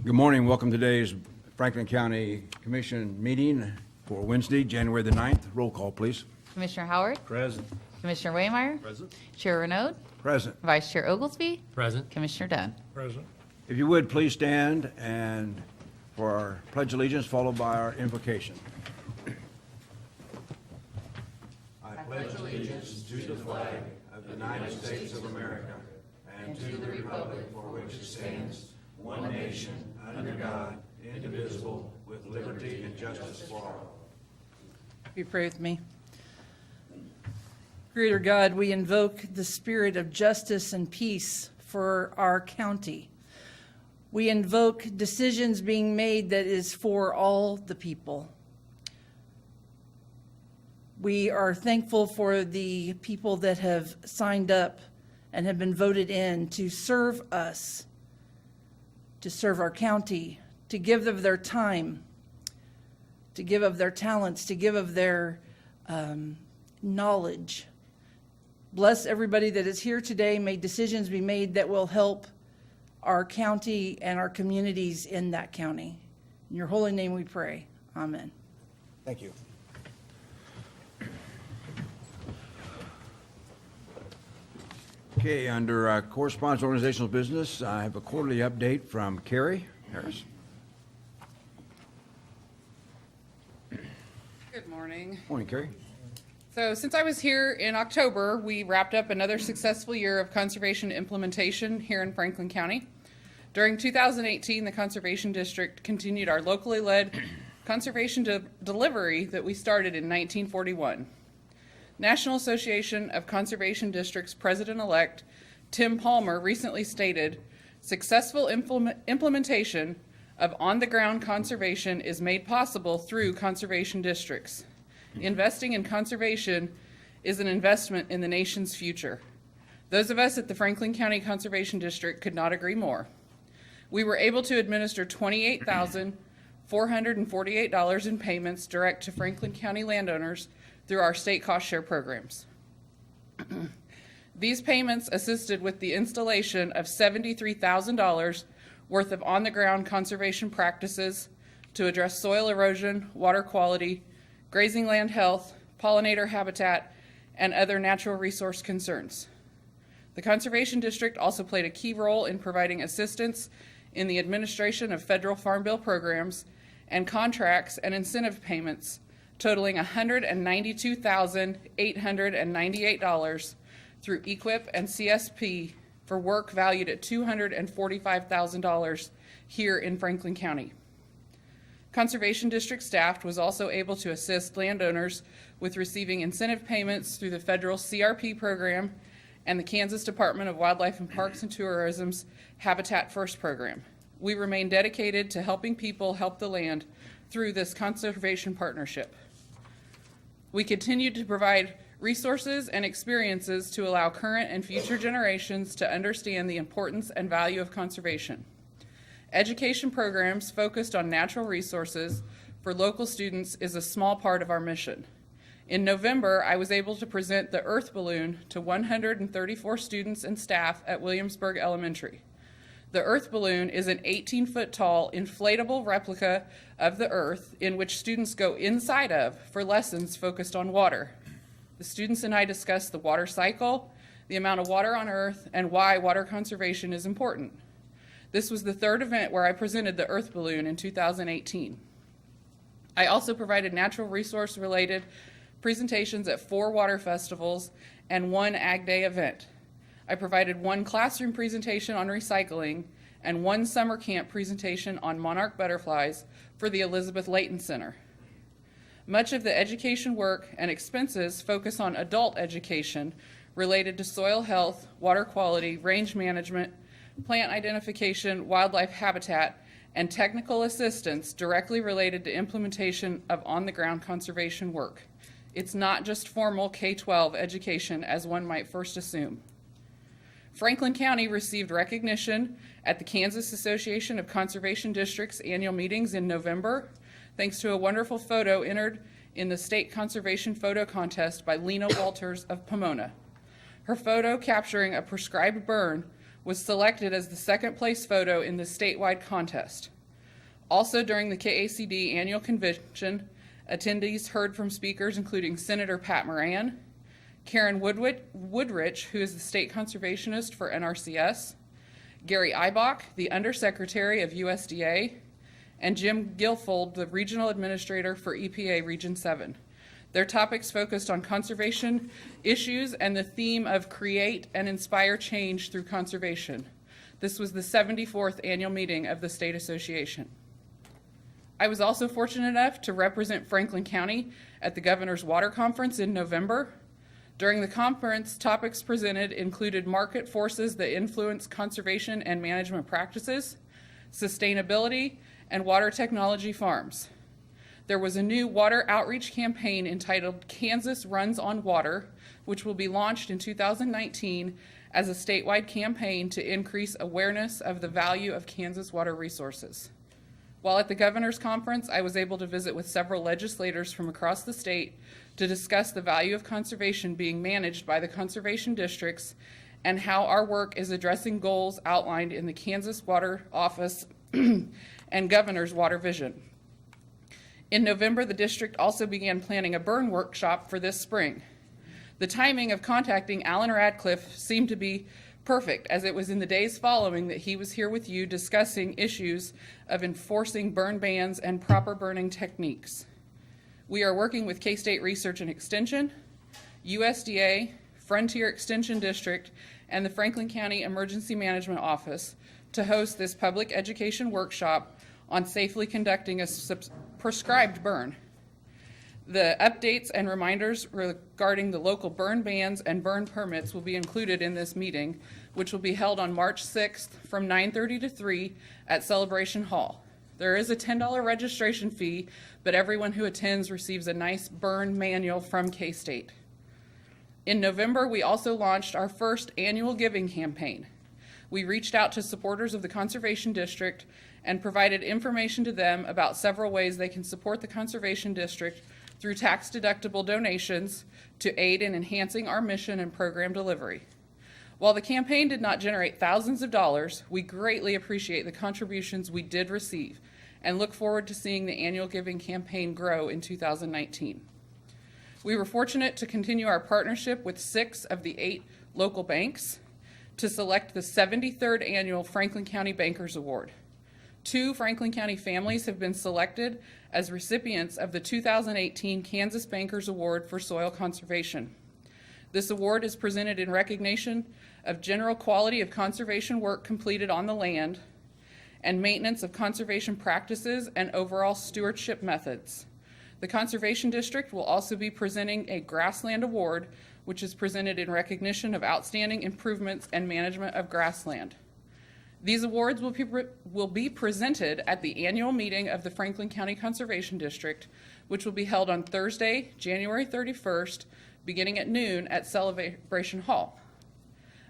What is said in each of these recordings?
Good morning. Welcome to today's Franklin County Commission meeting for Wednesday, January the 9th. Roll call, please. Commissioner Howard? Present. Commissioner Waymire? Present. Chair Renaud? Present. Vice Chair Oglesby? Present. Commissioner Dunn. Present. If you would, please stand and for our pledge of allegiance, followed by our invocation. I pledge allegiance to the flag of the United States of America and to the republic for which it stands, one nation, under God, indivisible, with liberty and justice for all. You pray with me. Creator God, we invoke the spirit of justice and peace for our county. We invoke decisions being made that is for all the people. We are thankful for the people that have signed up and have been voted in to serve us, to serve our county, to give of their time, to give of their talents, to give of their knowledge. Bless everybody that is here today. May decisions be made that will help our county and our communities in that county. In your holy name we pray. Amen. Thank you. Okay, under correspondence organizational business, I have a quarterly update from Carrie Harris. Good morning. Morning, Carrie. So since I was here in October, we wrapped up another successful year of conservation implementation here in Franklin County. During 2018, the Conservation District continued our locally led conservation delivery that we started in 1941. National Association of Conservation Districts President-elect Tim Palmer recently stated, "Successful implementation of on-the-ground conservation is made possible through conservation districts. Investing in conservation is an investment in the nation's future." Those of us at the Franklin County Conservation District could not agree more. We were able to administer $28,448 in payments direct to Franklin County landowners through our state cost share programs. These payments assisted with the installation of $73,000 worth of on-the-ground conservation practices to address soil erosion, water quality, grazing land health, pollinator habitat, and other natural resource concerns. The Conservation District also played a key role in providing assistance in the administration of federal Farm Bill programs and contracts and incentive payments totaling $192,898 through EQIP and CSP for work valued at $245,000 here in Franklin County. Conservation District staff was also able to assist landowners with receiving incentive payments through the federal CRP program and the Kansas Department of Wildlife and Parks and Tourism's Habitat First program. We remain dedicated to helping people help the land through this conservation partnership. We continue to provide resources and experiences to allow current and future generations to understand the importance and value of conservation. Education programs focused on natural resources for local students is a small part of our mission. In November, I was able to present the Earth Balloon to 134 students and staff at Williamsburg Elementary. The Earth Balloon is an 18-foot tall inflatable replica of the Earth in which students go inside of for lessons focused on water. The students and I discussed the water cycle, the amount of water on Earth, and why water conservation is important. This was the third event where I presented the Earth Balloon in 2018. I also provided natural resource-related presentations at 4 water festivals and 1 Ag Day event. I provided 1 classroom presentation on recycling and 1 summer camp presentation on monarch butterflies for the Elizabeth Layton Center. Much of the education work and expenses focus on adult education related to soil health, water quality, range management, plant identification, wildlife habitat, and technical assistance directly related to implementation of on-the-ground conservation work. It's not just formal K-12 education as one might first assume. Franklin County received recognition at the Kansas Association of Conservation Districts annual meetings in November, thanks to a wonderful photo entered in the State Conservation Photo Contest by Lena Walters of Pomona. Her photo capturing a prescribed burn was selected as the second place photo in the statewide contest. Also, during the KACD annual convention, attendees heard from speakers including Senator Pat Moran, Karen Woodrich, who is the state conservationist for NRCS, Gary Eibach, the Undersecretary of USDA, and Jim Guilfold, the Regional Administrator for EPA Region 7. Their topics focused on conservation issues and the theme of create and inspire change through conservation. This was the 74th annual meeting of the State Association. I was also fortunate enough to represent Franklin County at the Governor's Water Conference in November. During the conference, topics presented included market forces that influence conservation and management practices, sustainability, and water technology farms. There was a new water outreach campaign entitled Kansas Runs on Water, which will be launched in 2019 as a statewide campaign to increase awareness of the value of Kansas water resources. While at the Governor's Conference, I was able to visit with several legislators from across the state to discuss the value of conservation being managed by the conservation districts and how our work is addressing goals outlined in the Kansas Water Office and Governor's Water Vision. In November, the district also began planning a burn workshop for this spring. The timing of contacting Alan Radcliffe seemed to be perfect, as it was in the days following that he was here with you discussing issues of enforcing burn bans and proper burning techniques. We are working with K-State Research and Extension, USDA, Frontier Extension District, and the Franklin County Emergency Management Office to host this public education workshop on safely conducting a prescribed burn. The updates and reminders regarding the local burn bans and burn permits will be included in this meeting, which will be held on March 6th from 9:30 to 3 at Celebration Hall. There is a $10 registration fee, but everyone who attends receives a nice burn manual from K-State. In November, we also launched our first annual giving campaign. We reached out to supporters of the Conservation District and provided information to them about several ways they can support the Conservation District through tax-deductible donations to aid in enhancing our mission and program delivery. While the campaign did not generate thousands of dollars, we greatly appreciate the contributions we did receive and look forward to seeing the annual giving campaign grow in 2019. We were fortunate to continue our partnership with 6 of the 8 local banks to select the 73rd annual Franklin County Bankers Award. 2 Franklin County families have been selected as recipients of the 2018 Kansas Bankers Award for Soil Conservation. This award is presented in recognition of general quality of conservation work completed on the land and maintenance of conservation practices and overall stewardship methods. The Conservation District will also be presenting a Grassland Award, which is presented in recognition of outstanding improvements and management of grassland. These awards will be presented at the annual meeting of the Franklin County Conservation District, which will be held on Thursday, January 31st, beginning at noon at Celebration Hall.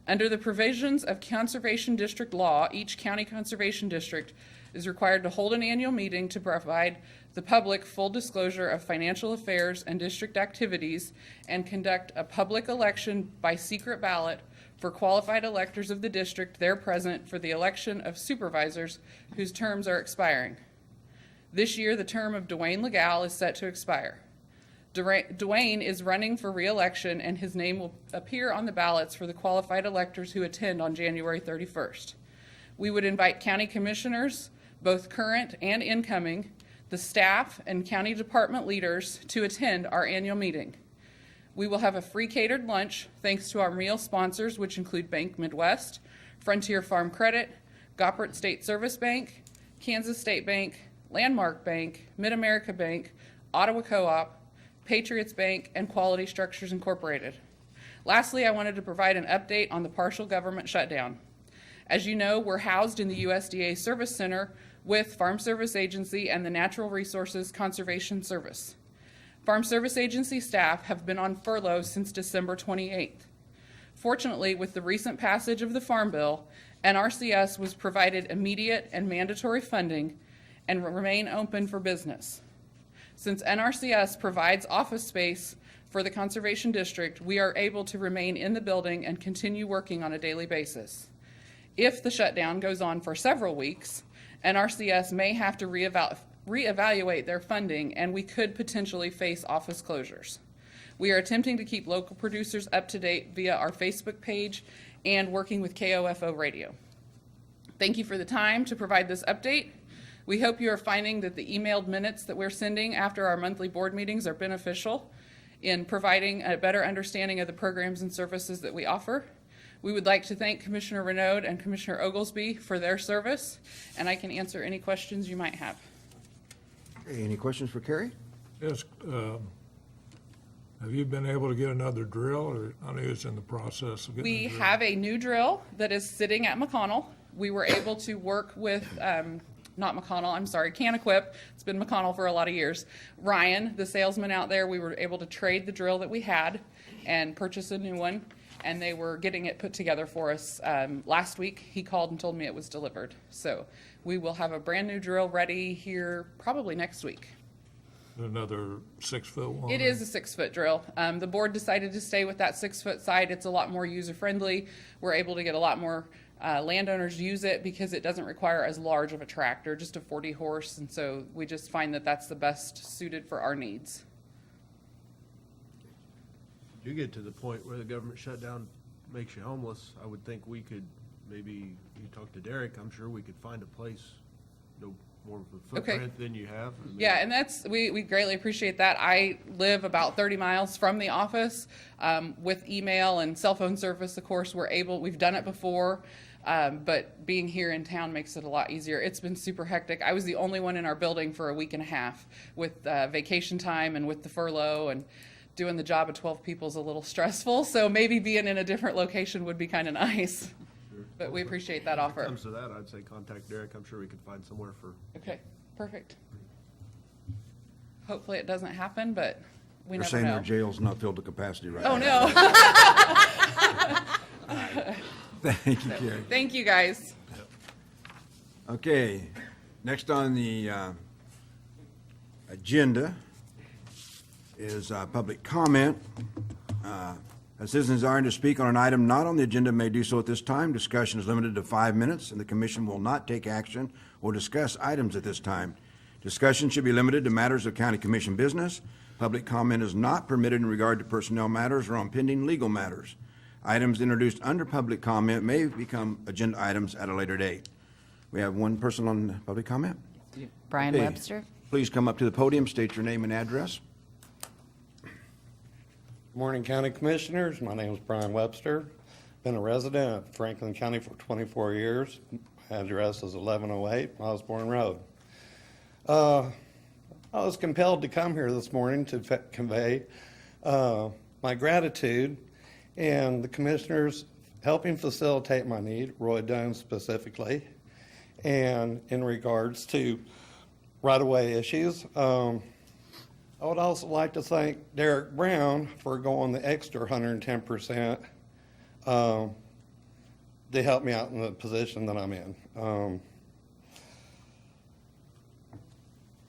Under the provisions of Conservation District law, each county conservation district is required to hold an annual meeting to provide the public full disclosure of financial affairs and district activities and conduct a public election by secret ballot for qualified electors of the district there present for the election of supervisors whose terms are expiring. This year, the term of Dwayne Legal is set to expire. Dwayne is running for re-election, and his name will appear on the ballots for the qualified electors who attend on January 31st. We would invite county commissioners, both current and incoming, the staff, and county department leaders to attend our annual meeting. We will have a free catered lunch thanks to our meal sponsors, which include Bank Midwest, Frontier Farm Credit, Goppert State Service Bank, Kansas State Bank, Landmark Bank, Mid-America Bank, Ottawa Co-op, Patriots Bank, and Quality Structures Incorporated. Lastly, I wanted to provide an update on the partial government shutdown. As you know, we're housed in the USDA Service Center with Farm Service Agency and the Natural Resources Conservation Service. Farm Service Agency staff have been on furlough since December 28th. Fortunately, with the recent passage of the Farm Bill, NRCS was provided immediate and mandatory funding and will remain open for business. Since NRCS provides office space for the Conservation District, we are able to remain in the building and continue working on a daily basis. If the shutdown goes on for several weeks, NRCS may have to reevaluate their funding, and we could potentially face office closures. We are attempting to keep local producers up to date via our Facebook page and working with KOFO Radio. Thank you for the time to provide this update. We hope you are finding that the emailed minutes that we're sending after our monthly board meetings are beneficial in providing a better understanding of the programs and services that we offer. We would like to thank Commissioner Renaud and Commissioner Oglesby for their service, and I can answer any questions you might have. Okay, any questions for Carrie? Yes, have you been able to get another drill, or I know it's in the process of getting We a drill? have a new drill that is sitting at McConnell. We were able to work with, not McConnell, I'm sorry, Can-Equip. It's been McConnell for a lot of years. Ryan, the salesman out there, we were able to trade the drill that we had and purchase a new one, and they were getting it put together for us. Last week, he called and told me it was delivered. So we will have a brand-new drill ready here probably next week. Another 6-foot one? It is a 6-foot drill. The board decided to stay with that 6-foot side. It's a lot more user-friendly. We're able to get a lot more landowners use it because it doesn't require as large of a tractor, just a 40 horse, and so we just find that that's the best suited for our needs. If you get to the point where the government shutdown makes you homeless, I would think we could, maybe, you talk to Derek, I'm sure we could find a place, no more of a Okay. footprint than you have. I mean, Yeah, and that's, we greatly appreciate that. I live about 30 miles from the office. With email and cell phone service, of course, we've done it before, but being here in town makes it a lot easier. It's been super hectic. I was the only one in our building for a week and a half with vacation time and with the furlough, and doing the job of 12 people is a little stressful, so maybe being in a different location would be kind of nice. But we appreciate that If it offer. comes to that, I'd say contact Derek. I'm sure we could find somewhere for, Okay, perfect. Hopefully it doesn't happen, but we They're never saying know. their jail's not filled to capacity right Oh, now. no. Thank you, Carrie. Thank you, guys. Okay, next on the agenda is public comment. Citizens desiring to speak on an item not on the agenda may do so at this time. Discussion is limited to 5 minutes, and the commission will not take action or discuss items at this time. Discussion should be limited to matters of county commission business. Public comment is not permitted in regard to personnel matters or on pending legal matters. Items introduced under public comment may become agenda items at a later date. We have one person on public comment. Brian Okay. Webster. Please come up to the podium, state your name and address. Good morning, County Commissioners. My name is Brian Webster. Been a resident of Franklin County for 24 years. My address is 1108 Osborne Road. I was compelled to come here this morning to convey my gratitude and the Commissioners helping facilitate my need, Roy Doan specifically, and in regards to right-of-way issues. I would also like to thank Derek Brown for going the extra 110% to help me out in the position that I'm in.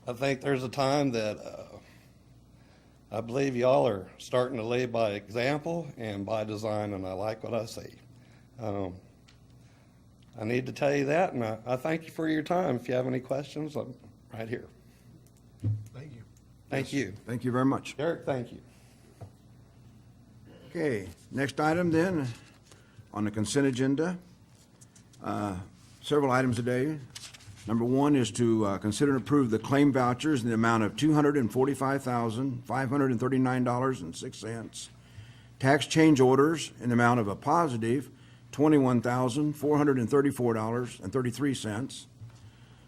I think there's a time that I believe y'all are starting to lead by example and by design, and I like what I see. I need to tell you that, and I thank you for your time. If you have any questions, I'm right here. thank you. Thank you. Thank you very much. Derek, thank you. Okay, next item then, on the consent agenda. Several items today. Number one is to consider and approve the claim vouchers in the amount of $245,539.06. Tax change orders in the amount of a positive $21,434.33.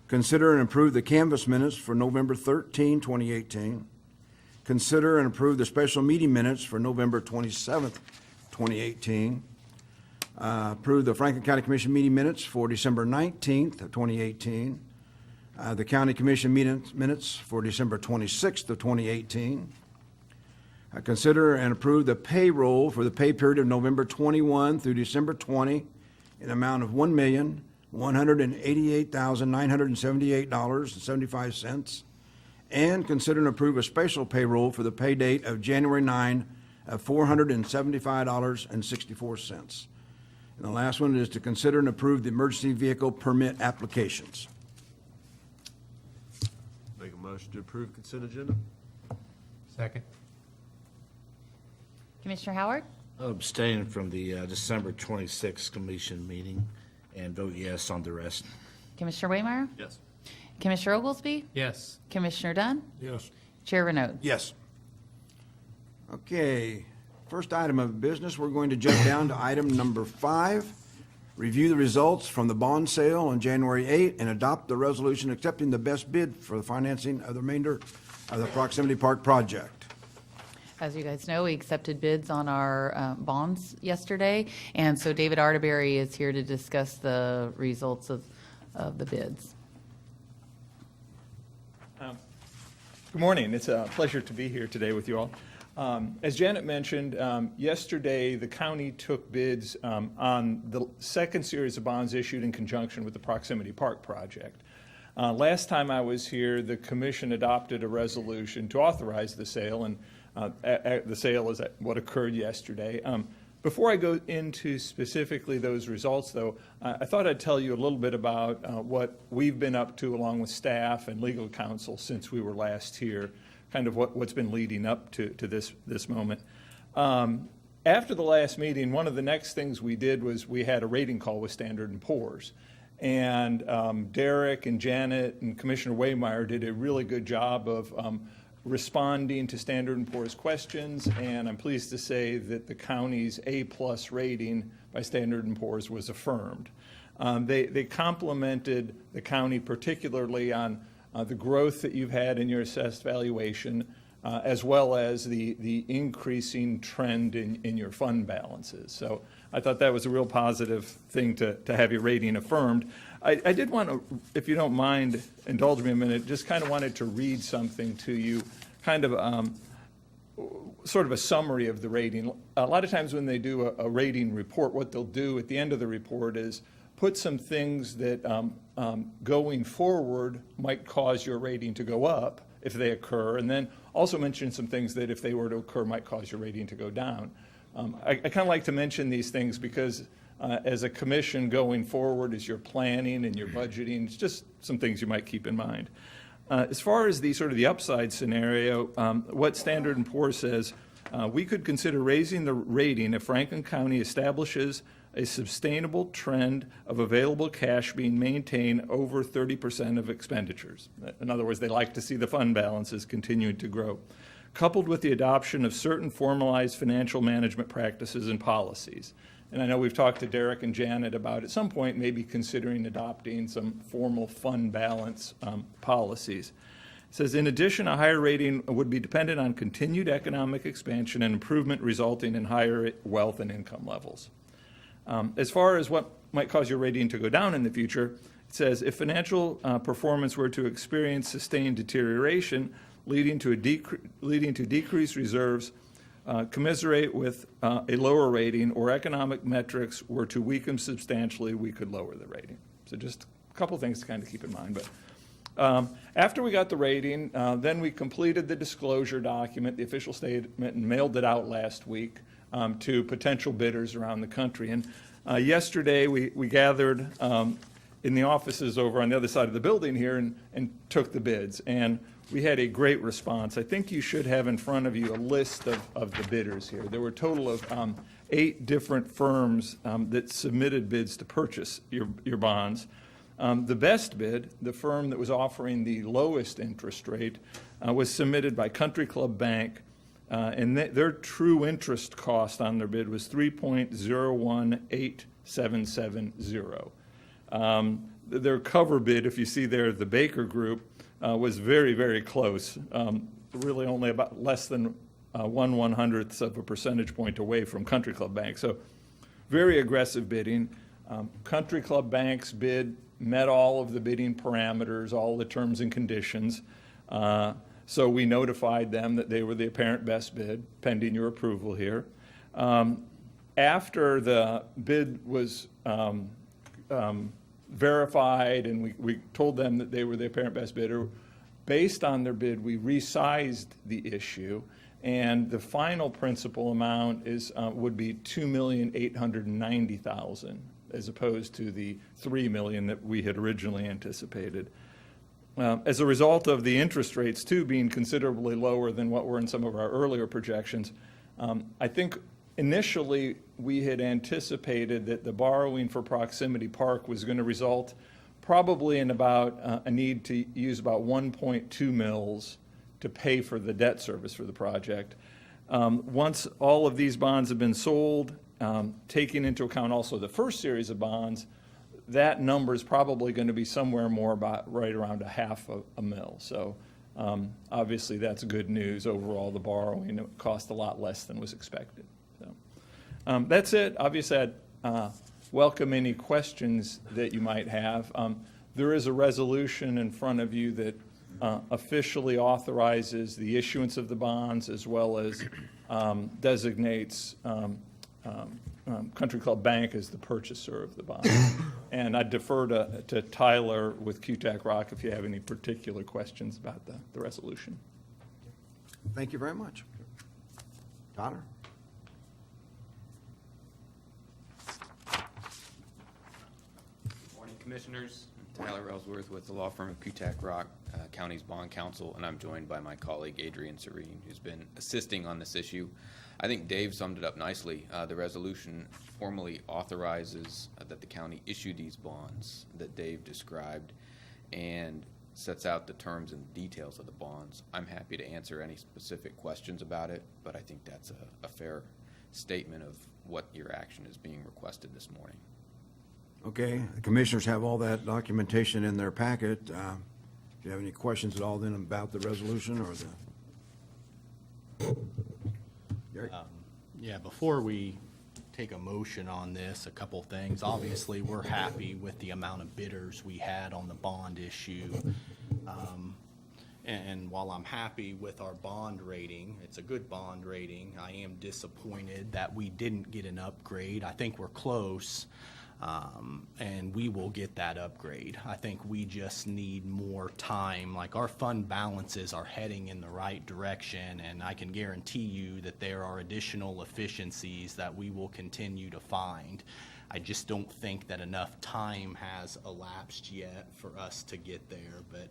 Consider and approve the canvass minutes for November 13, 2018. Consider and approve the special meeting minutes for November 27th, 2018. Approve the Franklin County Commission meeting minutes for December 19th of 2018. The County Commission minutes for December 26th of 2018. Consider and approve the payroll for the pay period of November 21 through December 20 in amount of $1,188,978.75. And consider and approve a special payroll for the pay date of January 9 of $475.64. And the last one is to consider and approve the emergency vehicle permit applications. Motion to approve consent agenda? Second. Commissioner Howard? Abstain from the December 26th commission meeting and vote yes on the rest. Commissioner Waymire? Yes. Commissioner Oglesby? Yes. Commissioner Dunn? Yes. Chair Renaud? Yes. Okay, first item of business, we're going to jump down to item number 5. Review the results from the bond sale on January 8 and adopt the resolution accepting the best bid for the financing of the remainder of the Proximity Park project. As you guys know, we accepted bids on our bonds yesterday, and so David Arterberry is here to discuss the results of the bids. Good morning. It's a pleasure to be here today with you all. As Janet mentioned, yesterday the county took bids on the second series of bonds issued in conjunction with the Proximity Park project. Last time I was here, the commission adopted a resolution to authorize the sale, and the sale is what occurred yesterday. Before I go into specifically those results, though, I thought I'd tell you a little bit about what we've been up to along with staff and legal counsel since we were last here, kind of what's been leading up to this moment. After the last meeting, one of the next things we did was we had a rating call with Standard & Poor's. And Derek and Janet and Commissioner Waymire did a really good job of responding to Standard & Poor's questions, and I'm pleased to say that the county's A+ rating by Standard & Poor's was affirmed. They complimented the county particularly on the growth that you've had in your assessed valuation, as well as the increasing trend in your fund balances. So I thought that was a real positive thing to have your rating affirmed. I did want to, if you don't mind, indulge me a minute, just kind of wanted to read something to you, kind of sort of a summary of the rating. A lot of times when they do a rating report, what they'll do at the end of the report is put some things that going forward might cause your rating to go up if they occur, and then also mention some things that if they were to occur might cause your rating to go down. I kind of like to mention these things because as a commission going forward, as you're planning and you're budgeting, it's just some things you might keep in mind. As far as the sort of the upside scenario, what Standard & Poor's says, we could consider raising the rating if Franklin County establishes a sustainable trend of available cash being maintained over 30% of expenditures. In other words, they like to see the fund balances continuing to grow, coupled with the adoption of certain formalized financial management practices and policies. And I know we've talked to Derek and Janet about at some point maybe considering adopting some formal fund balance policies. It says, in addition, a higher rating would be dependent on continued economic expansion and improvement resulting in higher wealth and income levels. As far as what might cause your rating to go down in the future, it says, if financial performance were to experience sustained deterioration, leading to decreased reserves, commiserate with a lower rating, or economic metrics were to weaken substantially, we could lower the rating. So just a couple things to kind of keep in mind. But after we got the rating, then we completed the disclosure document, the official statement, and mailed it out last week to potential bidders around the country. And yesterday we gathered in the offices over on the other side of the building here and took the bids. And we had a great response. I think you should have in front of you a list of the bidders here. There were a total of 8 different firms that submitted bids to purchase your bonds. The best bid, the firm that was offering the lowest interest rate, was submitted by Country Club Bank, and their true interest cost on their bid was 3.018770. Their cover bid, if you see there, the Baker Group, was very, very close, really only about less than 1/100th of a percentage point away from Country Club Bank. So very aggressive bidding. Country Club Bank's bid met all of the bidding parameters, all the terms and conditions. So we notified them that they were the apparent best bid, pending your approval here. After the bid was verified and we told them that they were the apparent best bidder, based on their bid, we resized the issue, and the final principal amount would be $2,890,000 as opposed to the $3 million that we had originally anticipated. As a result of the interest rates, too, being considerably lower than what were in some of our earlier projections, I think initially we had anticipated that the borrowing for Proximity Park was going to result probably in about a need to use about 1.2 mils to pay for the debt service for the project. Once all of these bonds have been sold, taking into account also the first series of bonds, that number is probably going to be somewhere more about right around a half a mil. So obviously that's good news. Overall, the borrowing cost a lot less than was expected. So that's it. Obviously, I'd welcome any questions that you might have. There is a resolution in front of you that officially authorizes the issuance of the bonds as well as designates Country Club Bank as the purchaser of the bond. And I defer to Tyler with QTAC Rock if you have any particular questions about the resolution. Thank you very much. Tyler? Morning, Commissioners. I'm Tyler Ellsworth with the law firm of QTAC Rock, County's Bond Counsel, and I'm joined by my colleague Adrian Serene, who's been assisting on this issue. I think Dave summed it up nicely. The resolution formally authorizes that the county issue these bonds that Dave described and sets out the terms and details of the bonds. I'm happy to answer any specific questions about it, but I think that's a fair statement of what your action is being requested this morning. Okay, the commissioners have all that documentation in their packet. Do you have any questions at all then about the resolution or the? Gary? Yeah, before we take a motion on this, a couple things. Obviously, we're happy with the amount of bidders we had on the bond issue. And while I'm happy with our bond rating, it's a good bond rating, I am disappointed that we didn't get an upgrade. I think we're close. And we will get that upgrade. I think we just need more time. Like, our fund balances are heading in the right direction, and I can guarantee you that there are additional efficiencies that we will continue to find. I just don't think that enough time has elapsed yet for us to get there. But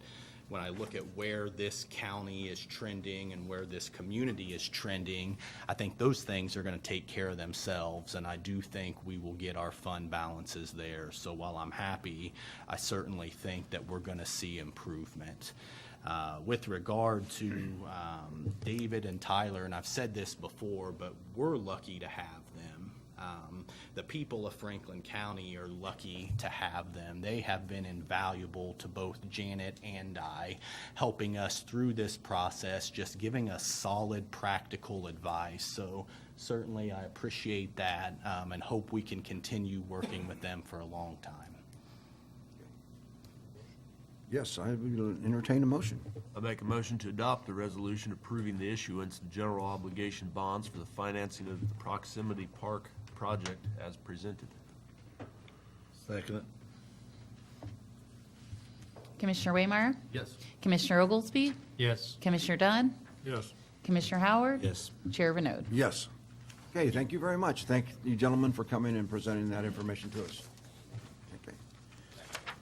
when I look at where this county is trending and where this community is trending, I think those things are going to take care of themselves, and I do think we will get our fund balances there. So while I'm happy, I certainly think that we're going to see improvement. With regard to David and Tyler, and I've said this before, but we're lucky to have them. The people of Franklin County are lucky to have them. They have been invaluable to both Janet and I, helping us through this process, just giving us solid, practical advice. So certainly I appreciate that, and hope we can continue working with them for a long time. Yes, I will entertain a motion. I make a motion to adopt the resolution approving the issuance of general obligation bonds for the financing of the Proximity Park project as presented. Second it. Commissioner Waymire? Yes. Commissioner Oglesby? Yes. Commissioner Dunn? Yes. Commissioner Howard? Yes. Chair Vinod? Yes. Okay, thank you very much. Thank you, gentlemen, for coming and presenting that information to us. Okay.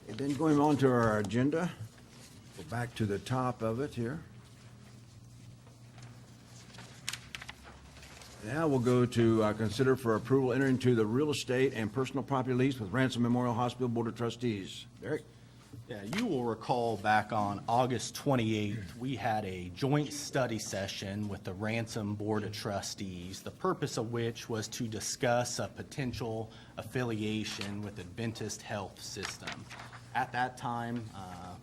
And then going on to our agenda, go back to the top of it here. Now we'll go to consider for approval entering into the real estate and personal property lease with Ransom Memorial Hospital Board of Trustees. Derek? Yeah, you will recall back on August 28th, we had a joint study session with the Ransom Board of Trustees, the purpose of which was to discuss a potential affiliation with Adventist Health System. At that time,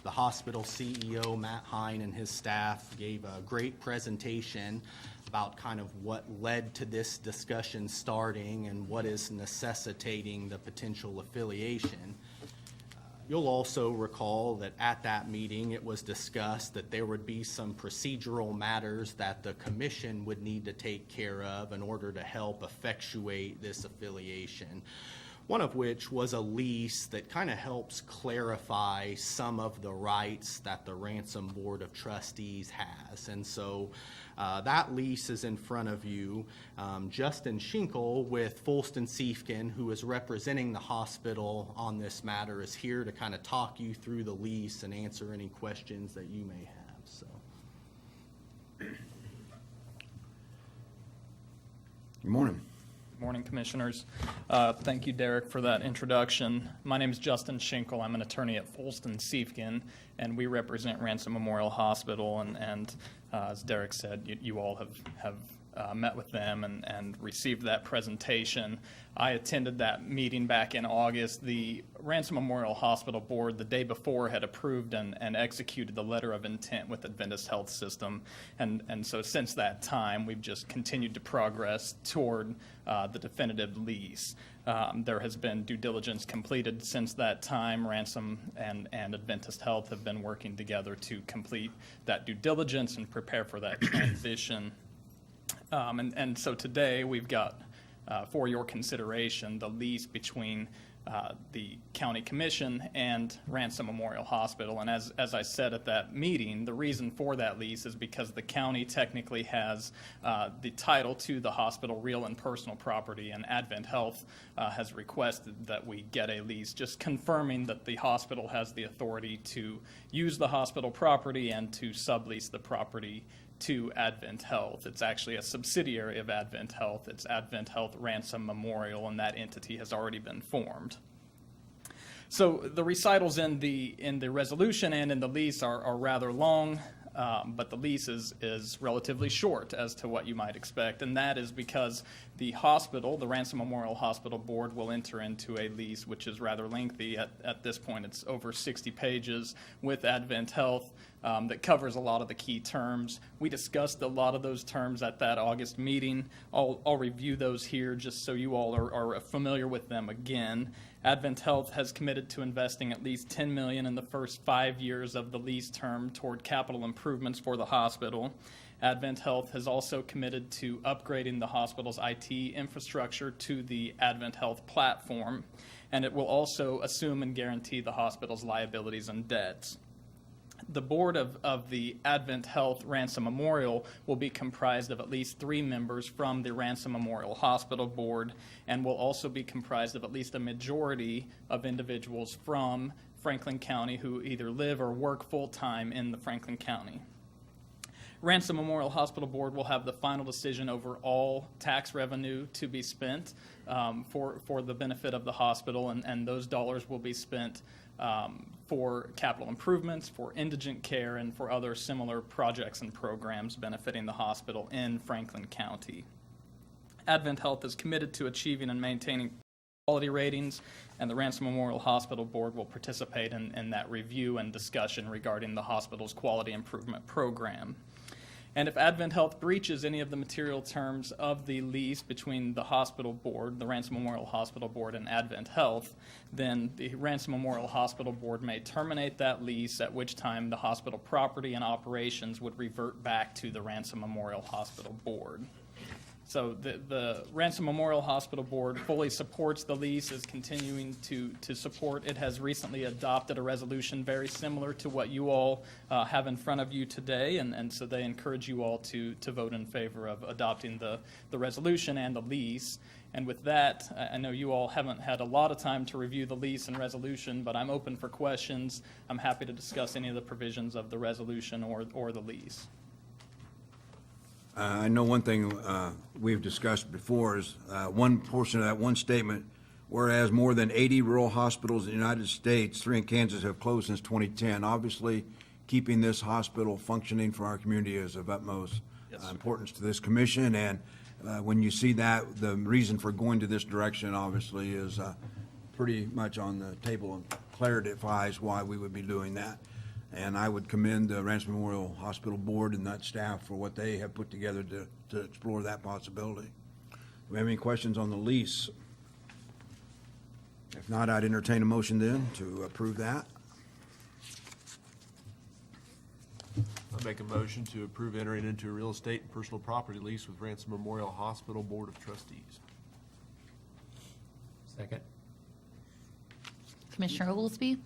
the hospital CEO, Matt Hine, and his staff gave a great presentation about kind of what led to this discussion starting and what is necessitating the potential affiliation. You'll also recall that at that meeting, it was discussed that there would be some procedural matters that the commission would need to take care of in order to help effectuate this affiliation. one of which was a lease that kind of helps clarify some of the rights that the Ransom Board of Trustees has. And so that lease is in front of you. Justin Schinkel with Folston Siefkin, who is representing the hospital on this matter, is here to kind of talk you through the lease and answer any questions that you may have. So. Good morning. Good morning, Commissioners. Thank you, Derek, for that introduction. My name is Justin Schinkel. I'm an attorney at Folston Siefkin, and we represent Ransom Memorial Hospital. And as Derek said, you all have met with them and received that presentation. I attended that meeting back in August. The Ransom Memorial Hospital Board the day before had approved and executed the letter of intent with Adventist Health System. And so since that time, we've just continued to progress toward the definitive lease. There has been due diligence completed since that time. Ransom and Adventist Health have been working together to complete that due diligence and prepare for that transition. And so today we've got for your consideration the lease between the County Commission and Ransom Memorial Hospital. And as I said at that meeting, the reason for that lease is because the county technically has the title to the hospital, real and personal property, and Advent Health has requested that we get a lease, just confirming that the hospital has the authority to use the hospital property and to sublease the property to Advent Health. It's actually a subsidiary of Advent Health. It's Advent Health Ransom Memorial, and that entity has already been formed. So the recitals in the resolution and in the lease are rather long, but the lease is relatively short as to what you might expect, and that is because the hospital, the Ransom Memorial Hospital Board, will enter into a lease which is rather lengthy. At this point, it's over 60 pages with Advent Health that covers a lot of the key terms. We discussed a lot of those terms at that August meeting. I'll review those here just so you all are familiar with them again. Advent Health has committed to investing at least $10 million in the first 5 years of the lease term toward capital improvements for the hospital. Advent Health has also committed to upgrading the hospital's IT infrastructure to the Advent Health platform, and it will also assume and guarantee the hospital's liabilities and debts. The board of the Advent Health Ransom Memorial will be comprised of at least 3 members from the Ransom Memorial Hospital Board, and will also be comprised of at least a majority of individuals from Franklin County who either live or work full-time in the Franklin County. Ransom Memorial Hospital Board will have the final decision over all tax revenue to be spent for the benefit of the hospital, and those dollars will be spent for capital improvements, for indigent care, and for other similar projects and programs benefiting the hospital in Franklin County. Advent Health is committed to achieving and maintaining quality ratings, and the Ransom Memorial Hospital Board will participate in that review and discussion regarding the hospital's quality improvement program. And if Advent Health breaches any of the material terms of the lease between the hospital board, the Ransom Memorial Hospital Board, and Advent Health, then the Ransom Memorial Hospital Board may terminate that lease, at which time the hospital property and operations would revert back to the Ransom Memorial Hospital Board. So the Ransom Memorial Hospital Board fully supports the lease, is continuing to support. It has recently adopted a resolution very similar to what you all have in front of you today, and so they encourage you all to vote in favor of adopting the resolution and the lease. And with that, I know you all haven't had a lot of time to review the lease and resolution, but I'm open for questions. I'm happy to discuss any of the provisions of the resolution or the lease. I know one thing we've discussed before is one portion of that one statement, whereas more than 80 rural hospitals in the United States, 3 in Kansas, have closed since 2010. Obviously, keeping this hospital functioning for our community is of utmost importance to this commission. And when you see that, the reason for going to this direction, obviously, is pretty much on the table and clarifies why we would be doing that. And I would commend the Ransom Memorial Hospital Board and that staff for what they have put together to explore that possibility. Do we have any questions on the lease? If not, I'd entertain a motion then to approve that. I make a motion to approve entering into a real estate and personal property lease with Ransom Memorial Hospital Board of Trustees. Second. Commissioner Oglesby,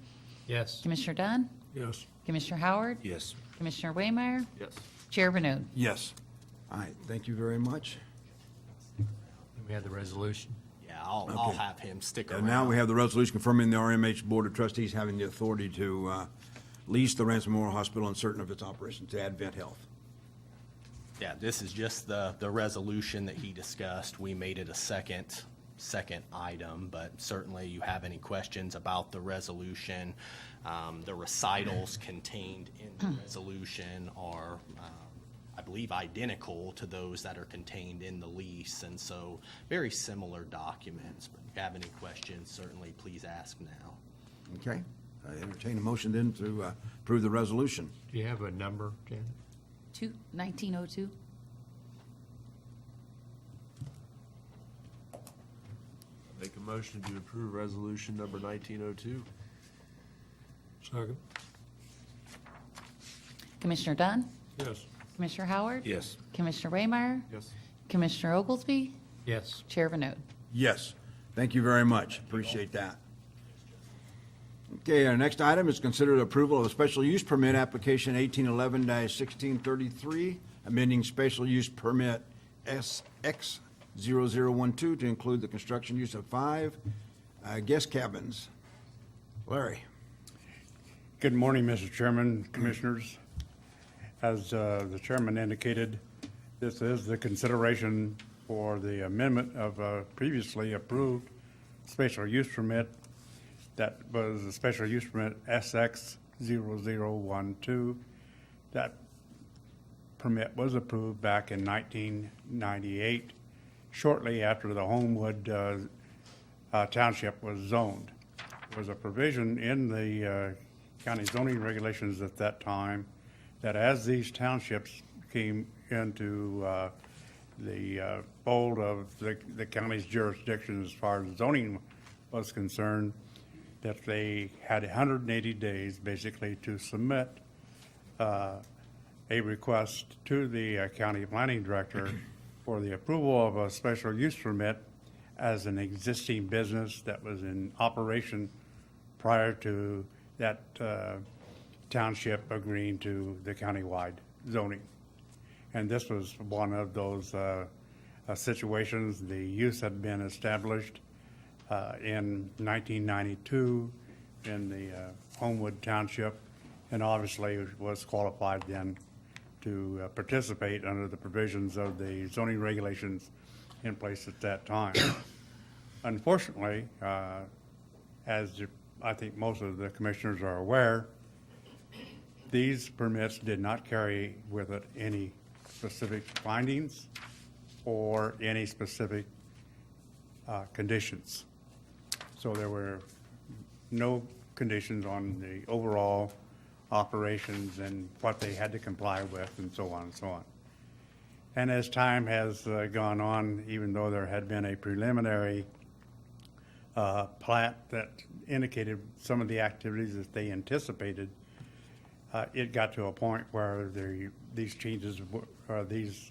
Yes. Commissioner Dunn, Yes. Commissioner Howard, Yes. Commissioner Waymire, Yes. Chair Bernode. Yes. All right, thank you very much. We have the resolution. Yeah, I'll have him stick around. And now we have the resolution confirming the RMH Board of Trustees having the authority to lease the Ransom Memorial Hospital and certain of its operations to Advent Health. Yeah, this is just the resolution that he discussed. We made it a second item, but certainly you have any questions about the resolution. The recitals contained in the resolution are, I believe, identical to those that are contained in the lease, and so very similar documents. But if you have any questions, certainly please ask now. Okay? I entertain a motion then to approve the resolution. Do you have a number, Janet? 1902. Make a motion to approve resolution number 1902. Second. Commissioner Dunn, Yes. Commissioner Howard, Yes. Commissioner Waymire, Yes. Commissioner Oglesby, Yes. Chair Bernode. Yes. Thank you very much. Appreciate that. Okay, our next item is considered approval of a special use permit application 1811-1633, amending special use permit SX0012 to include the construction use of 5 guest cabins. Larry? Good morning, Mr. Chairman, Commissioners. As the chairman indicated, this is the consideration for the amendment of a previously approved special use permit. That was a special use permit SX0012. That permit was approved back in 1998, shortly after the Homewood Township was zoned. There was a provision in the county zoning regulations at that time that as these townships came into the fold of the county's jurisdiction as far as zoning was concerned, that they had 180 days basically to submit a request to the county planning director for the approval of a special use permit as an existing business that was in operation prior to that township agreeing to the countywide zoning. And this was one of those situations. The use had been established in 1992 in the Homewood Township, and obviously was qualified then to participate under the provisions of the zoning regulations in place at that time. Unfortunately, as I think most of the commissioners are aware, these permits did not carry with it any specific findings or any specific conditions. So there were no conditions on the overall operations and what they had to comply with and so on and so on. And as time has gone on, even though there had been a preliminary plat that indicated some of the activities that they anticipated, it got to a point where these changes, these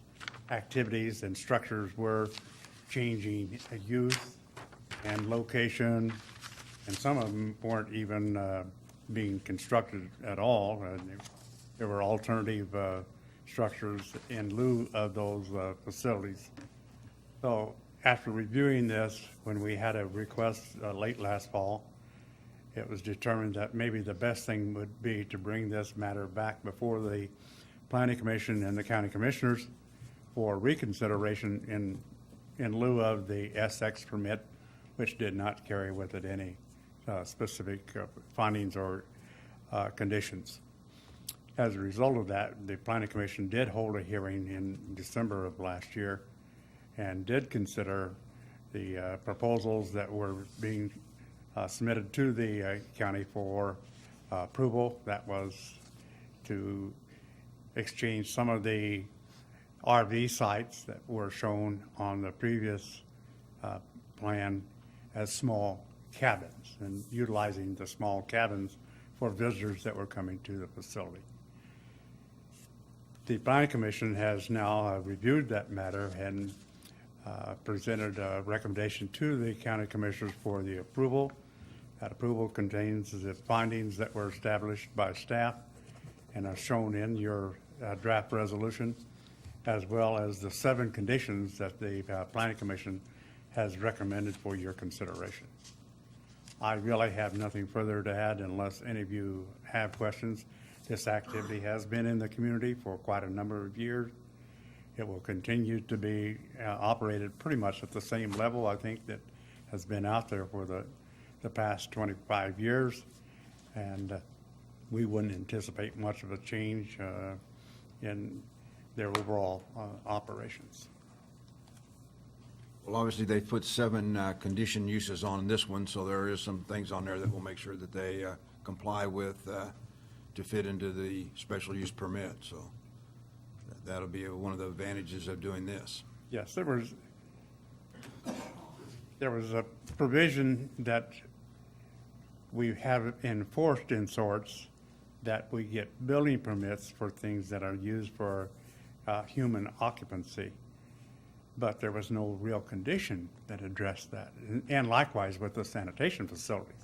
activities and structures were changing use and location, and some of them weren't even being constructed at all. There were alternative structures in lieu of those facilities. So after reviewing this, when we had a request late last fall, it was determined that maybe the best thing would be to bring this matter back before the Planning Commission and the County Commissioners for reconsideration in lieu of the SX permit, which did not carry with it any specific findings or conditions. As a result of that, the Planning Commission did hold a hearing in December of last year and did consider the proposals that were being submitted to the county for approval. That was to exchange some of the RV sites that were shown on the previous plan as small cabins, and utilizing the small cabins for visitors that were coming to the facility. The Planning Commission has now reviewed that matter and presented a recommendation to the county commissioners for the approval. That approval contains the findings that were established by staff and are shown in your draft resolution, as well as the 7 conditions that the Planning Commission has recommended for your consideration. I really have nothing further to add unless any of you have questions. This activity has been in the community for quite a number of years. It will continue to be operated pretty much at the same level, I think, that has been out there for the past 25 years. And we wouldn't anticipate much of a change in their overall operations. Well, obviously, they've put 7 condition uses on this one, so there is some things on there that will make sure that they comply with to fit into the special use permit. So that'll be one of the advantages of doing this. Yes, there was a provision that we have enforced in sorts, that we get building permits for things that are used for human occupancy. But there was no real condition that addressed that, and likewise with the sanitation facilities.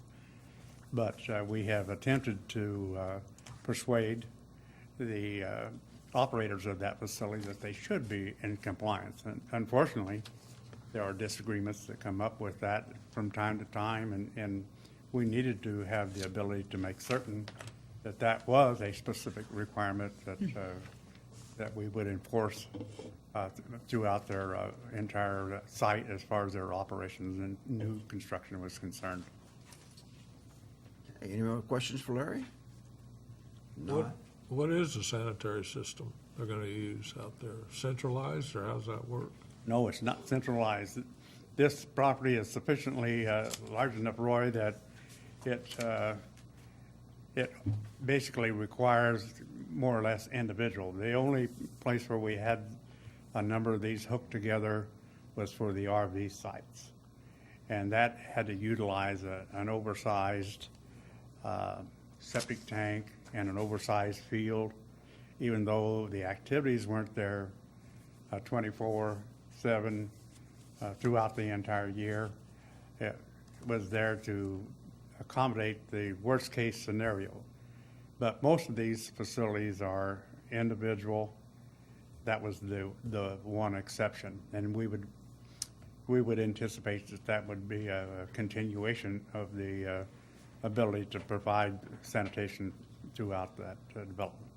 But we have attempted to persuade the operators of that facility that they should be in compliance. And unfortunately, there are disagreements that come up with that from time to time, and we needed to have the ability to make certain that that was a specific requirement that we would enforce throughout their entire site as far as their operations and new construction was concerned. Any more questions for Larry? No. What is the sanitary system they're going to use out there? Centralized, or how's that work? No, it's not centralized. This property is sufficiently large enough, Roy, that it basically requires more or less individual. The only place where we had a number of these hooked together was for the RV sites. And that had to utilize an oversized septic tank and an oversized field, even though the activities weren't there 24/7 throughout the entire year. It was there to accommodate the worst-case scenario. But most of these facilities are individual. That was the one exception, and we would anticipate that that would be a continuation of the ability to provide sanitation throughout that development.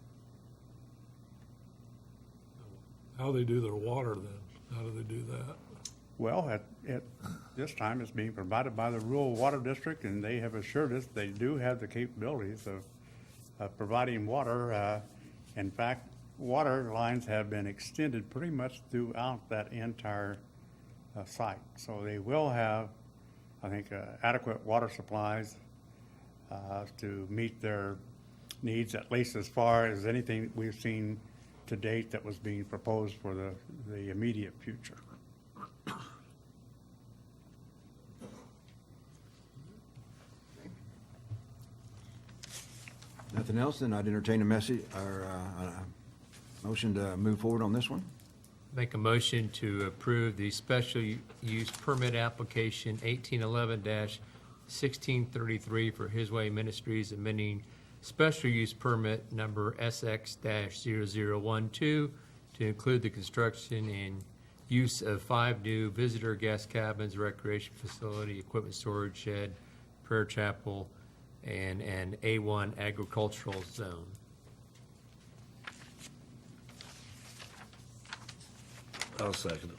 How do they do their water then? How do they do that? Well, at this time, it's being provided by the Rural Water District, and they have assured us they do have the capabilities of providing water. In fact, water lines have been extended pretty much throughout that entire site. So they will have, I think, adequate water supplies to meet their needs, at least as far as anything we've seen to date that was being proposed for the immediate future. Nothing else, then I'd entertain a message or a motion to move forward on this one. Make a motion to approve the special use permit application 1811-1633 for His Way Ministries, amending special use permit number SX-0012 to include the construction and use of 5 new visitor guest cabins, recreation facility, equipment storage shed, prayer chapel, and an A1 agricultural zone. I'll second it.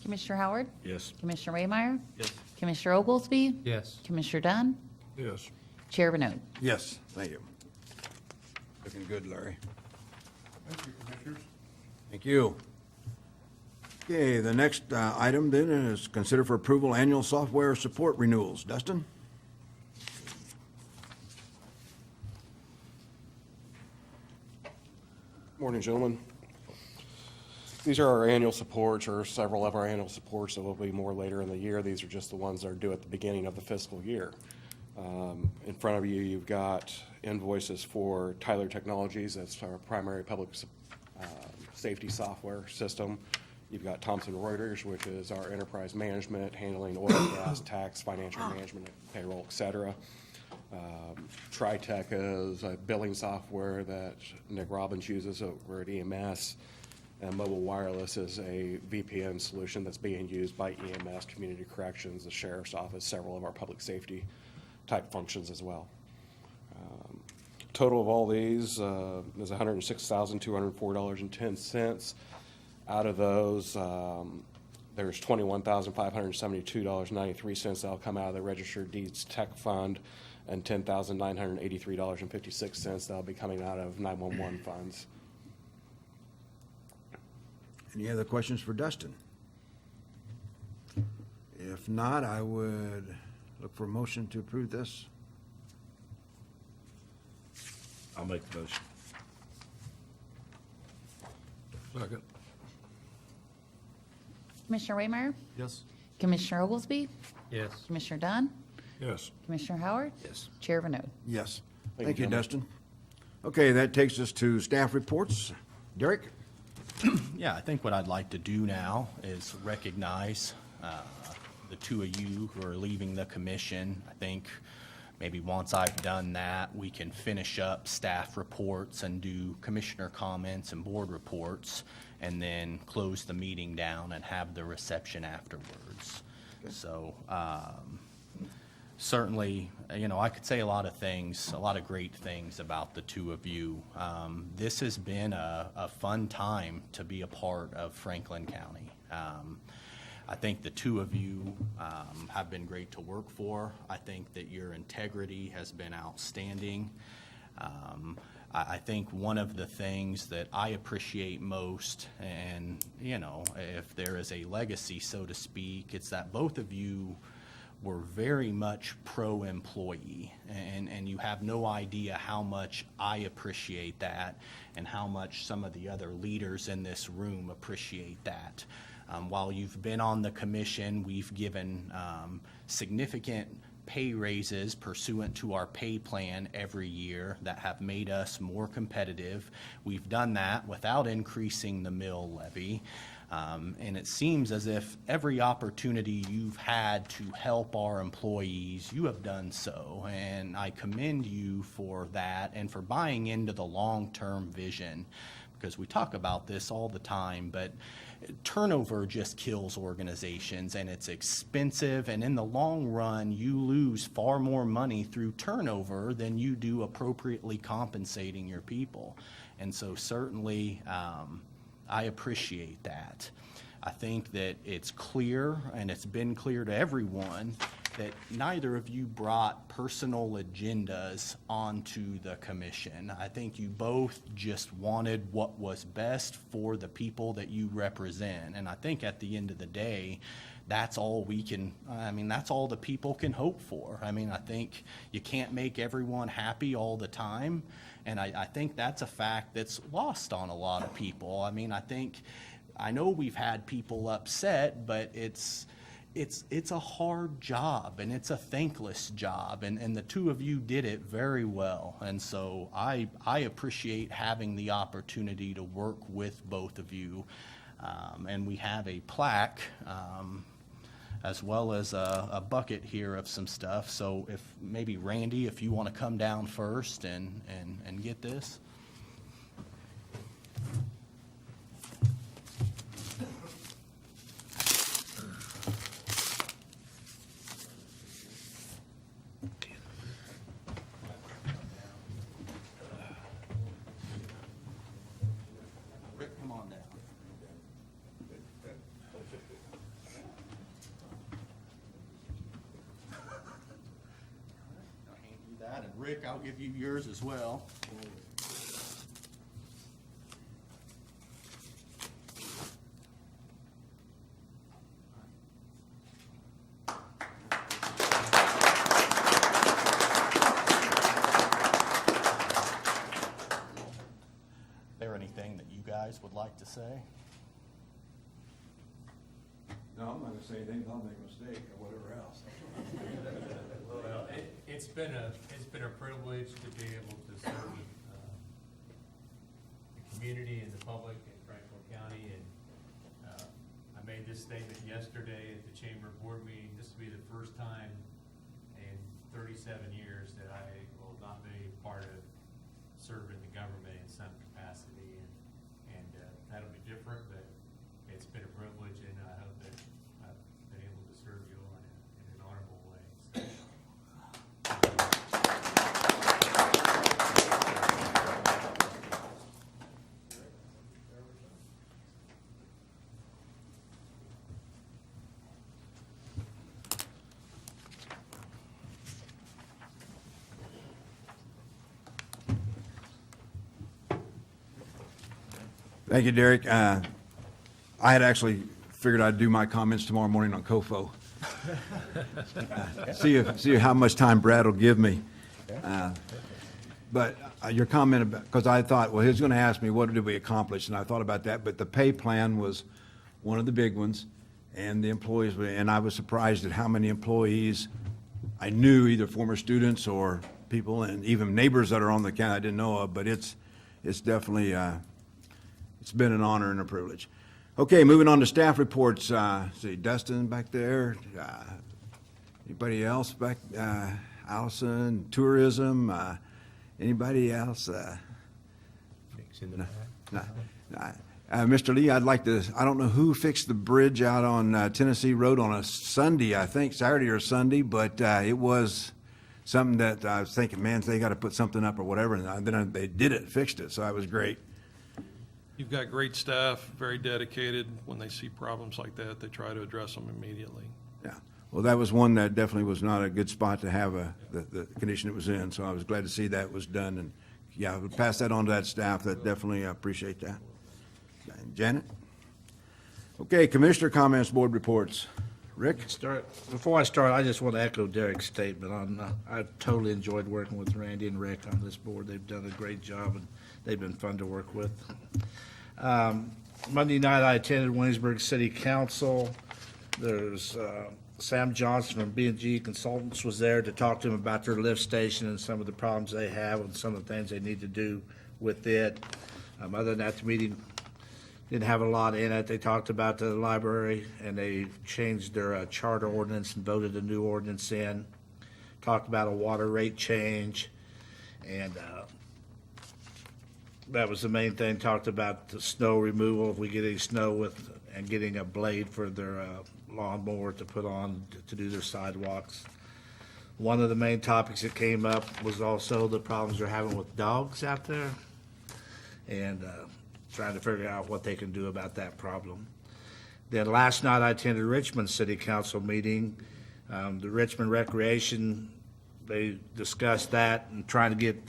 Commissioner Howard? Yes. Commissioner Waymire? Yes. Commissioner Oglesby? Yes. Commissioner Dunn? Yes. Chair Benoit? Yes, thank you. Looking good, Larry. Thank you, Commissioners. Thank you. Okay, the next item then is consider for approval annual software support renewals. Dustin? Morning, gentlemen. These are our annual supports, or several of our annual supports. There will be more later in the year. These are just the ones that are due at the beginning of the fiscal year. In front of you, you've got invoices for Tyler Technologies. That's our primary public safety software system. You've got Thomson Reuters, which is our enterprise management, handling oil, gas, tax, financial management, payroll, et cetera. TriTech is a billing software that Nick Robbins uses over at EMS. And Mobile Wireless is a VPN solution that's being used by EMS, Community Corrections, the Sheriff's Office, several of our public safety type functions as well. Total of all these is $106,204.10. Out of those, there's $21,572.93 that'll come out of the Registered Deeds Tech Fund, and $10,983.56 that'll be coming out of 911 funds. Any other questions for Dustin? If not, I would look for a motion to approve this. I'll make the motion. Second. Commissioner Waymire? Yes. Commissioner Oglesby? Yes. Commissioner Dunn? Yes. Commissioner Howard? Yes. Chair Vinode. Yes. Thank Thank you, you, gentlemen. Dustin. Okay, that takes us to staff reports. Derek? Yeah, I think what I'd like to do now is recognize the two of you who are leaving the commission. I think maybe once I've done that, we can finish up staff reports and do commissioner comments and board reports, and then close the meeting down and have the reception afterwards. So certainly, you know, I could say a lot of things, a lot of great things about the two of you. This has been a fun time to be a part of Franklin County. I think the two of you have been great to work for. I think that your integrity has been outstanding. I think one of the things that I appreciate most, and, you know, if there is a legacy, so to speak, it's that both of you were very much pro-employee, and you have no idea how much I appreciate that and how much some of the other leaders in this room appreciate that. While you've been on the commission, we've given significant pay raises pursuant to our pay plan every year that have made us more competitive. We've done that without increasing the mill levy. And it seems as if every opportunity you've had to help our employees, you have done so. And I commend you for that and for buying into the long-term vision, because we talk about this all the time, but turnover just kills organizations, and it's expensive, and in the long run, you lose far more money through turnover than you do appropriately compensating your people. And so certainly, I appreciate that. I think that it's clear, and it's been clear to everyone, that neither of you brought personal agendas onto the commission. I think you both just wanted what was best for the people that you represent. And I think at the end of the day, that's all that's all the people can hope for. I mean, I think you can't make everyone happy all the time. And I think that's a fact that's lost on a lot of people. I mean, I know we've had people upset, but it's a hard job, and it's a thankless job, and the two of you did it very well. And so I appreciate having the opportunity to work with both of you. And we have a plaque, as well as a bucket here of some stuff. So if maybe Randy, if you want to come down first and get this. Rick, come on down. I'll hand you that, and Rick, I'll give you yours as well. Is there anything that you guys would like to say? No, I'm not gonna say anything, I'll make a mistake or whatever else. Well, it's been a privilege to be able to serve the community and the public in Franklin County, and I made this statement yesterday at the Chamber Board meeting. This will be the first time in 37 years that I will not be part of serving the government in some capacity, and that'll be different, but it's been a privilege, and I hope that I've been able to serve you all in an honorable way. So, Thank you, Derek. I had actually figured I'd do my comments tomorrow morning on COFO. See how much time Brad will give me. But your comment about, because I thought, well, he's going to ask me, what did we accomplish? And I thought about that, but the pay plan was one of the big ones, and the employees, and I was surprised at how many employees I knew, either former students or people, and even neighbors that are on the county I didn't know of, but it's definitely, it's been an honor and a privilege. Okay, moving on to staff reports. See, Dustin back there. Anybody else back? Allison, tourism. Anybody else? Mr. Lee, I'd like to, I don't know who fixed the bridge out on Tennessee Road on a Sunday, I think, Saturday or Sunday, but it was something that I was thinking, man, they got to put something up or whatever, and then they did it, fixed it, so that was great. You've got great staff, very dedicated. When they see problems like that, they try to address them immediately. Yeah, well, that was one that definitely was not a good spot to have the condition it was in, so I was glad to see that was done, and yeah, I would pass that on to that staff. That definitely, I appreciate that. Janet? Okay, commissioner comments, board reports. Rick? Before I start, I just want to echo Derek's statement. I've totally enjoyed working with Randy and Rick on this board. They've done a great job, and they've been fun to work with. Monday night, I attended Williamsburg City Council. There's Sam Johnson from B&G Consultants was there to talk to them about their lift station and some of the problems they have and some of the things they need to do with it. Other than that, the meeting didn't have a lot in it. They talked about the library, and they changed their charter ordinance and voted a new ordinance in. Talked about a water rate change, and that was the main thing. Talked about the snow removal, if we get any snow and getting a blade for their lawnmower to put on to do their sidewalks. One of the main topics that came up was also the problems they're having with dogs out there, and trying to figure out what they can do about that problem. Then last night I attended Richmond City Council meeting. The Richmond Recreation, they discussed that and trying to get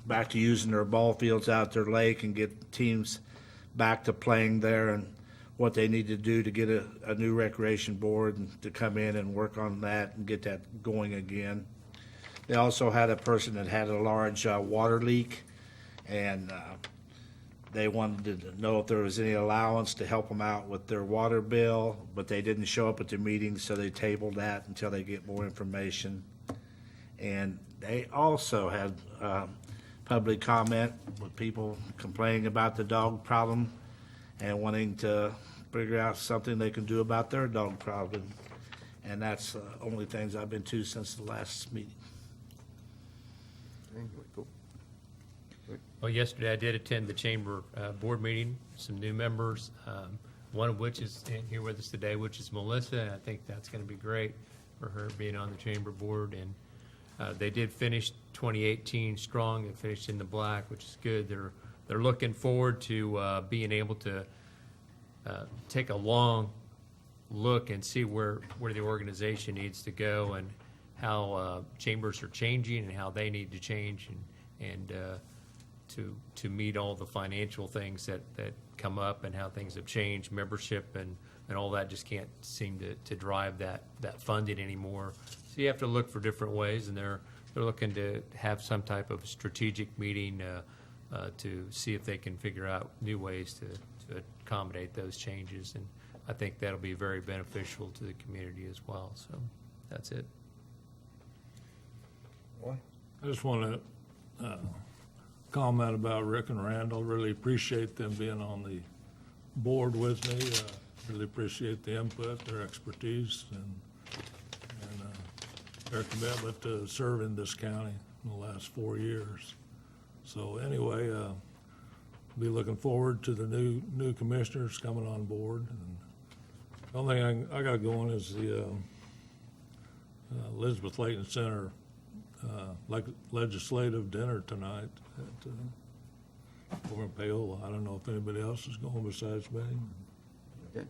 back to using their ball fields out their lake and get teams back to playing there, and what they need to do to get a new recreation board and to come in and work on that and get that going again. They also had a person that had a large water leak, and they wanted to know if there was any allowance to help them out with their water bill, but they didn't show up at the meeting, so they tabled that until they get more information. And they also had public comment with people complaining about the dog problem and wanting to figure out something they can do about their dog problem. And that's the only things I've been to since the last meeting. Well, yesterday I did attend the chamber board meeting, some new members, one of which is here with us today, which is Melissa, and I think that's going to be great for her being on the chamber board. And they did finish 2018 strong and finished in the black, which is good. They're looking forward to being able to take a long look and see where the organization needs to go and how chambers are changing and how they need to change and to meet all the financial things that come up and how things have changed, membership and all that just can't seem to drive that funding anymore. So you have to look for different ways, and they're looking to have some type of strategic meeting to see if they can figure out new ways to accommodate those changes. And I think that'll be very beneficial to the community as well. So that's it. I just want to comment about Rick and Randall. Really appreciate them being on the board with me. really appreciate the input, their expertise, and their commitment to serving this county in the last 4 years. So anyway, be looking forward to the new commissioners coming on board. And the only thing I got going is the Elizabeth Layton Center legislative dinner tonight over in Paola. I don't know if anybody else is going besides me. Okay.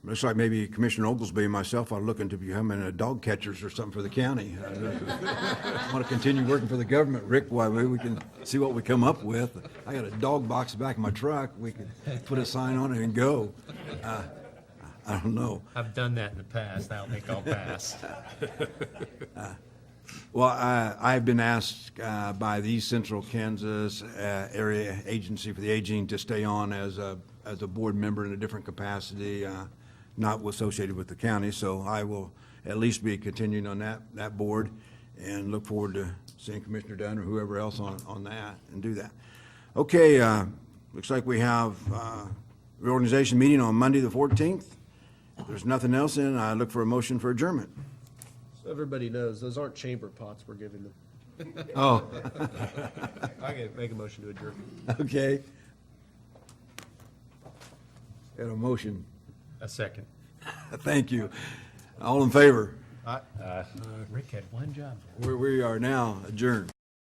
Looks like maybe Commissioner Oglesby and myself are looking to becoming dog catchers or something for the county. I want to continue working for the government, Rick, while we can see what we come up with. I got a dog box back in my truck. We could put a sign on it and go. I don't know. I've done that in the past. I don't think I'll pass. Well, I've been asked by the East Central Kansas Area Agency for the Aging to stay on as a board member in a different capacity, not associated with the county. So I will at least be continuing on that board and look forward to seeing Commissioner Dunn or whoever else on that and do that. Okay, looks like we have reorganization meeting on Monday the 14th. If there's nothing else in, I look for a motion for adjournment. So everybody knows, those aren't chamber pots we're giving them. Oh. I can make a motion to adjourn. Okay. Got a motion. A second. Thank you. All in favor? Rick had one job. We are now adjourned.